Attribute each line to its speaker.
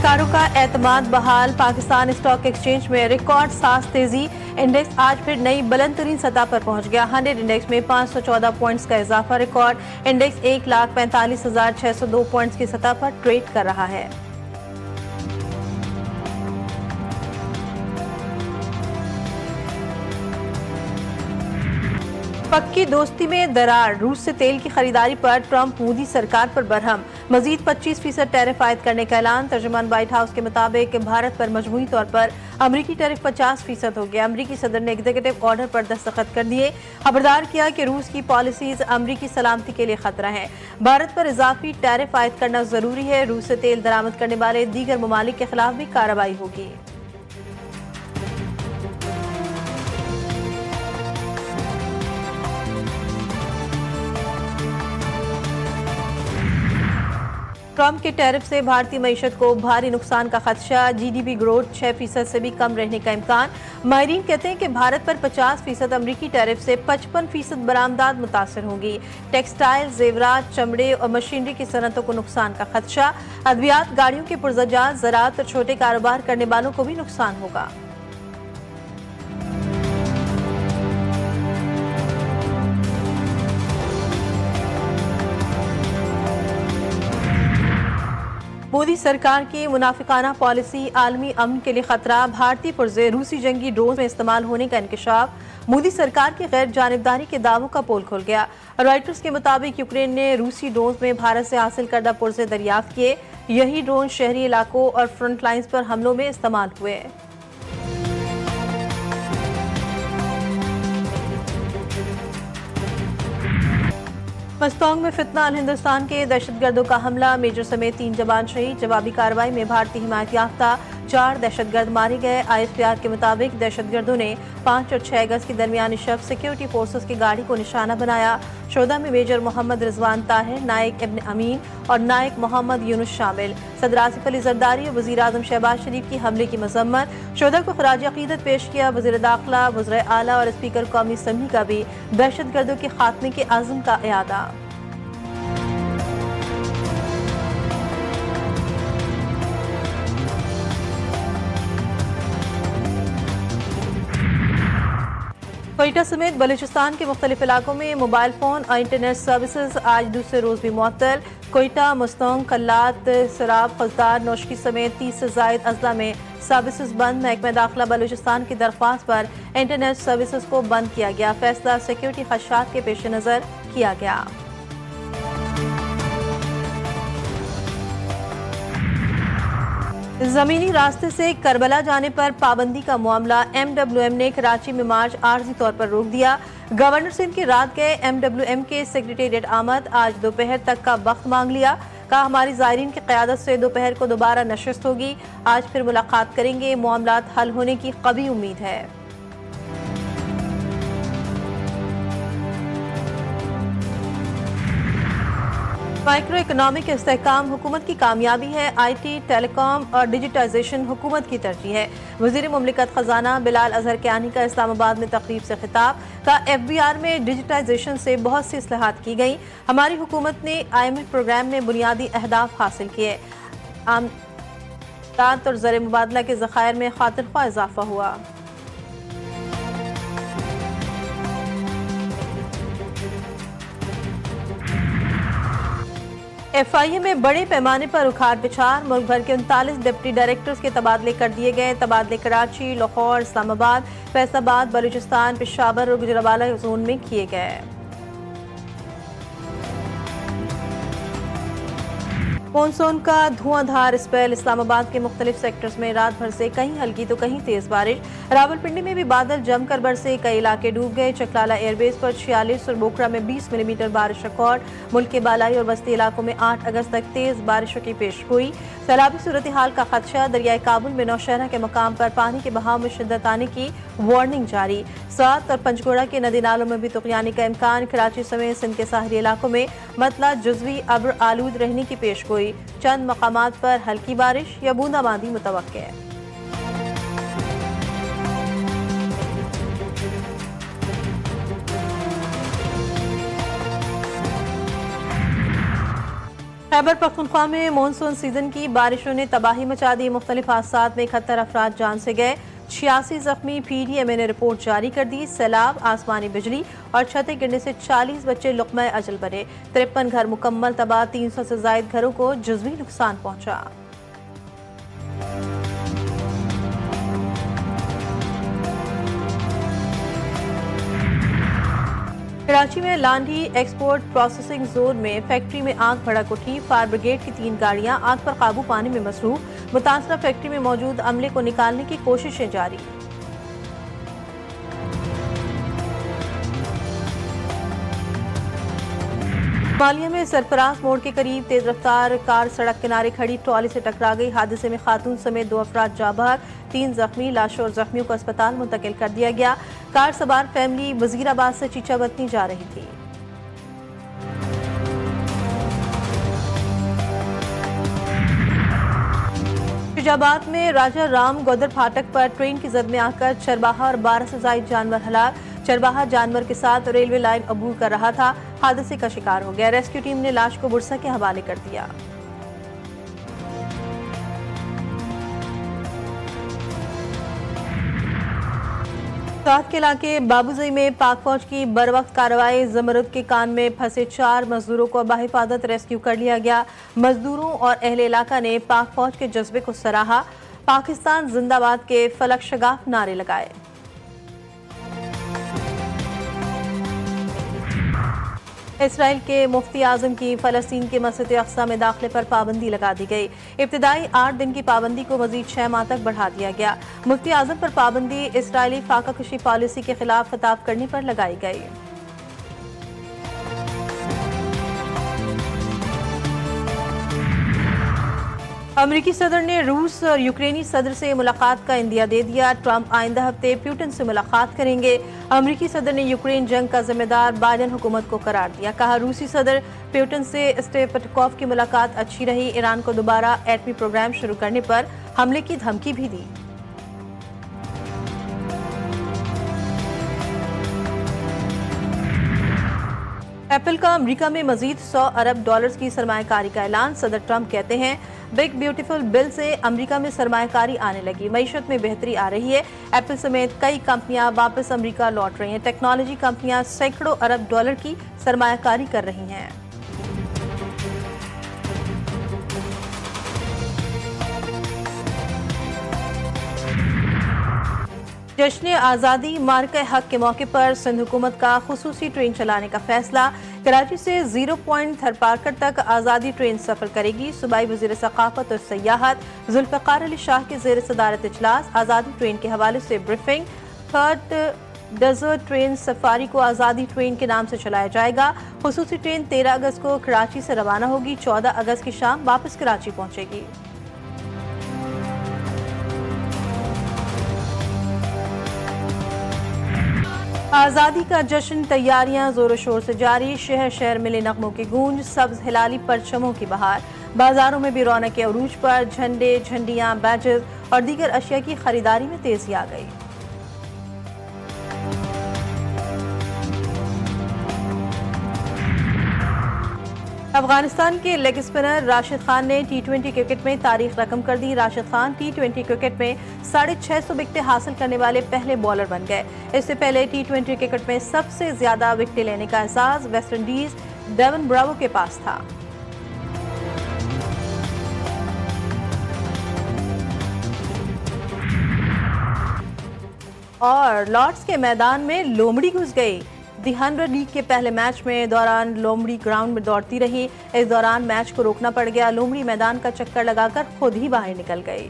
Speaker 1: सरकारों का एतमाद बहाल। पाकिस्तान स्टॉक एक्सचेंज में रिकॉर्ड सांस तेजी। इंडेक्स आज फिर नई बुलंद तरीन सतह पर पहुंच गया। 100 इंडेक्स में 514 पॉइंट्स का इजाफा। रिकॉर्ड इंडेक्स 1,45,602 पॉइंट्स की सतह पर ट्रेड कर रहा है। पक्की दोस्ती में दरार। रूस से तेल की खरीदारी पर ट्रंप मोदी सरकार पर बरहम। मजीद 25% टैरिफ आयद करने का ऐलान। तर्जुमान व्हाइट हाउस के मुताबिक भारत पर मजमूई तौर पर अमरीकी टैरिफ 50% हो गया। अमरीकी सदर ने एग्जीक्यूटिव ऑर्डर पर दस्तखत कर दिए। खबरदार किया कि रूस की पॉलिसीज अमरीकी सलामती के लिए खतरा है। भारत पर इजाफी टैरिफ आयद करना जरूरी है। रूस से तेल दरामद करने वाले दीगर ममालिक के खिलाफ भी कार्रवाई होगी। ट्रंप के टैरिफ से भारतीय मईशत को भारी नुकसान का खदशा। जीडीपी ग्रोथ 6% से भी कम रहने का इम्कान। माहिरीन कहते हैं कि भारत पर 50% अमरीकी टैरिफ से 55% बरामदात मुतासर होंगी। टेक्सटाइल, जेवरात, चमड़े और मशीनरी की सनतों को नुकसान का खदशा। अद्वियात, गाड़ियों के पुर्जजात, ज़राअत और छोटे कारोबार करने वालों को भी नुकसान होगा। मोदी सरकार की मुनाफिकाना पॉलिसी आलमी अमन के लिए खतरा। भारतीय पुर्जे रूसी जंगी ड्रोन में इस्तेमाल होने का इंकशाफ। मोदी सरकार की गैर जानिबदारी के दावों का पोल खुल गया। रॉयटर्स के मुताबिक यूक्रेन ने रूसी ड्रोन में भारत से हासिल करदा पुर्जे दरियाफ्त किए। यही ड्रोन शहरी इलाकों और फ्रंट लाइन्स पर हमलों में इस्तेमाल हुए। मस्तोंग में फितना। अल हिंदुस्तान के दहशतगर्दों का हमला। मेजर समेत 3 जवान शहीद। जवाबी कार्रवाई में भारतीय हिमायत याफ्ता 4 दहशतगर्द मारे गए। ISPR के मुताबिक दहशतगर्दों ने 5 और 6 अगस्त की दरमियानी शब सिक्योरिटी फोर्सेस की गाड़ी को निशाना बनाया। शोधा में मेजर मोहम्मद रिजवान ताहिर, नायक इब्न अमीन और नायक मोहम्मद यूनुस शामिल। सदर आसिफ अली जरदारी और वज़ीर आज़म शहबाज शरीफ की हमले की मजम्मत। शोधा को खराज अकीदत पेश किया। वज़ीर दाखिला, वज़ीर आला और स्पीकर कौमी असम्बली का भी दहशतगर्दों के खात्मे के आज़म का इयादा। कोयटा समेत बलूचिस्तान के मुख्तलिफ इलाकों में मोबाइल फोन और इंटरनेट सर्विसेज आज दूसरे रोज भी मुअत्तल। कोयटा, मुस्तोंग, कल्लात, सराब, खजदार, नौशकी समेत 30 से जायद अजला में सर्विसेज बंद। महकमा दाखिला बलूचिस्तान की दरख्वास्त पर इंटरनेट सर्विसेज को बंद किया गया। फैसला सिक्योरिटी खदशात के पेश नजर किया गया। जमीनी रास्ते से करबला जाने पर पाबंदी का मामला। MWM ने कराची में मार्च आर्जी तौर पर रोक दिया। गवर्नर से इनकी रात गए। MWM के सेक्रेटेरिएट आमद आज दोपहर तक का वक्त मांग लिया। कहा हमारी ज़ायरीन की क़यादत से दोपहर को दोबारा नशिस्त होगी। आज फिर मुलाकात करेंगे। मामलात हल होने की कभी उम्मीद है। माइक्रो इकोनॉमिक इस्तेहकाम हुकूमत की कामयाबी है। IT, टेलीकॉम और डिजिटाइजेशन हुकूमत की तरजीह है। वज़ीर मुमलिकत खजाना बिलाल अजहर कियानी का इस्लामाबाद में तकरीब से खिताब। का FBR में डिजिटाइजेशन से बहुत सी इस्लाहात की गई। हमारी हुकूमत ने IMF प्रोग्राम में बुनियादी अहदाफ हासिल किए। आमदात और ज़र मुबादला के ज़खायर में खातिरख्वाह इजाफा हुआ। FIA में बड़े पैमाने पर उखाड़ पिछाड़। मुल्क भर के 39 डिप्टी डायरेक्टर्स के तबादले कर दिए गए। तबादले कराची, लाहौर, इस्लामाबाद, फैसलाबाद, बलूचिस्तान, पेशावर और गुजरांवाला जोन में किए गए। मानसून का धुआंधार स्पेल। इस्लामाबाद के मुख्तलिफ सेक्टर्स में रात भर से कहीं हल्की तो कहीं तेज बारिश। रावलपिंडी में भी बादल जमकर बरसे। कई इलाके डूब गए। चकलाला एयरबेस पर 46 और बोकरा में 20 मिलीमीटर बारिश रिकॉर्ड। मुल्क के बालाई और बस्ती इलाकों में 8 अगस्त तक तेज बारिशों की पेश गोई। सैलाबी सूरत हाल का खदशा। दरियाए काबुल में नौशहरा के मकाम पर पानी के बहाव में शिद्दत आने की वार्निंग जारी। सात और पंचगोड़ा के नदी नालों में भी तुगयानी का इम्कान। कराची समेत सिंध के साहरी इलाकों में मतला जुजवी अब्र आलूद रहने की पेश गोई। चंद मकामात पर हल्की बारिश या बूंदाबांदी मुतवक्के है। खैबर पख्तूनख्वा में मानसून सीजन की बारिशों ने तबाही मचा दी। मुख्तलिफ हादसात में 71 अफराद जान से गए, 86 जख्मी। PDMA ने रिपोर्ट जारी कर दी। सैलाब, आसमानी बिजली और छतें गिरने से 40 बच्चे लुक़्मा अजल बने। 53 घर मुकम्मल तबाह, 300 से ज़ायद घरों को जुज़वी नुकसान पहुंचा। कराची में लांडी एक्सपोर्ट प्रोसेसिंग जोन में फैक्ट्री में आग भड़क उठी। फायर ब्रिगेड की 3 गाड़ियां आग पर काबू पाने में मसरूफ। मुतासरा फैक्ट्री में मौजूद अमले को निकालने की कोशिशें जारी। मालिया में सरफराज मोड़ के करीब तेज रफ्तार कार सड़क किनारे खड़ी ट्रॉली से टकरा गई। हादसे में खातून समेत 2 अफराद जाँ बहक, 3 जख्मी। लाशों और जख्मियों को अस्पताल मुंतकिल कर दिया गया। कार सवार फैमिली वजीराबाद से चीचावतनी जा रही थी। फिजाबाद में राजा राम गोदर फाटक पर ट्रेन की जद में आकर चरवाहा और 12 से ज़ायद जानवर हलाक। चरवाहा जानवर के साथ रेलवे लाइन अबूर कर रहा था, हादसे का शिकार हो गया। रेस्क्यू टीम ने लाश को बुरसा के हवाले कर दिया। साथ के इलाके बाबूजई में पाक फौज की बरवक्त कार्रवाई। जमरुद के कान में फंसे 4 मजदूरों को बाहिफाजत रेस्क्यू कर लिया गया। मजदूरों और अहले इलाका ने पाक फौज के जज्बे को सराहा। पाकिस्तान जिंदाबाद के फलक शगाफ नारे लगाए। इसराइल के मुफ्ती आजम की फ़लस्तीन के मस्जिद अक़सा में दाखिले पर पाबंदी लगा दी गई। इब्तिदाई 8 दिन की पाबंदी को मजीद 6 माह तक बढ़ा दिया गया। मुफ्ती आजम पर पाबंदी इसराइली फाकाकशी पॉलिसी के खिलाफ खिताब करने पर लगाई गई। अमेरिकी सदर ने रूस और यूक्रेनी सदर से मुलाकात का इंदिया दे दिया। ट्रंप आइंदा हफ्ते पुतिन से मुलाकात करेंगे। अमेरिकी सदर ने यूक्रेन जंग का जिम्मेदार बाइडेन हुकूमत को करार दिया। कहा, रूसी सदर पुतिन से स्टेपटकॉफ की मुलाकात अच्छी रही। ईरान को दोबारा एटमी प्रोग्राम शुरू करने पर हमले की धमकी भी दी। एप्पल का अमेरिका में मजीद $100 अरब की सरमायाकारी का ऐलान। सदर ट्रंप कहते हैं, बिग ब्यूटीफुल बिल से अमेरिका में सरमायाकारी आने लगी, मईशत में बेहतरी आ रही है। एप्पल समेत कई कंपनियां वापस अमेरिका लौट रही हैं। टेक्नोलॉजी कंपनियां सैकड़ों अरब डॉलर की सरमायाकारी कर रही हैं। जश्न आज़ादी मार्के हक के मौके पर सिंध हुकूमत का खुसूसी ट्रेन चलाने का फैसला। कराची से 0 पॉइंट थरपारकर तक आज़ादी ट्रेन सफर करेगी। सूबाई वज़ीर सकाफत और सयाहत जुल्फ़िकार अली शाह के ज़ेर सदारत इजलास। आज़ादी ट्रेन के हवाले से briefing. 3rd desert train safari को आज़ादी ट्रेन के नाम से चलाया जाएगा। खुसूसी ट्रेन 13 अगस्त को कराची से रवाना होगी, 14 अगस्त की शाम वापस कराची पहुंचेगी। आज़ादी का जश्न, तैयारियां जोरों शोर से जारी। शहर शहर मिले नगमों की गूंज, सब्ज हिलाली परचमों की बहार। बाजारों में भी रौनक अरूज पर। झंडे, झंडियां, बैजेस और दीगर अशिया की खरीदारी में तेजी आ गई। अफगानिस्तान के लेग स्पिनर राशिद खान ने T20 क्रिकेट में तारीख रकम कर दी। राशिद खान T20 क्रिकेट में 650 विकेटें हासिल करने वाले पहले बॉलर बन गए। इससे पहले T20 क्रिकेट में सबसे ज्यादा विकेटें लेने का एजाज वेस्टइंडीज डेवन ब्रावो के पास था। और लॉर्ड्स के मैदान में लोमड़ी घुस गई। दी 100 लीग के पहले मैच में दौरान लोमड़ी ग्राउंड में दौड़ती रही। इस दौरान मैच को रोकना पड़ गया। लोमड़ी मैदान का चक्कर लगाकर खुद ही बाहर निकल गई।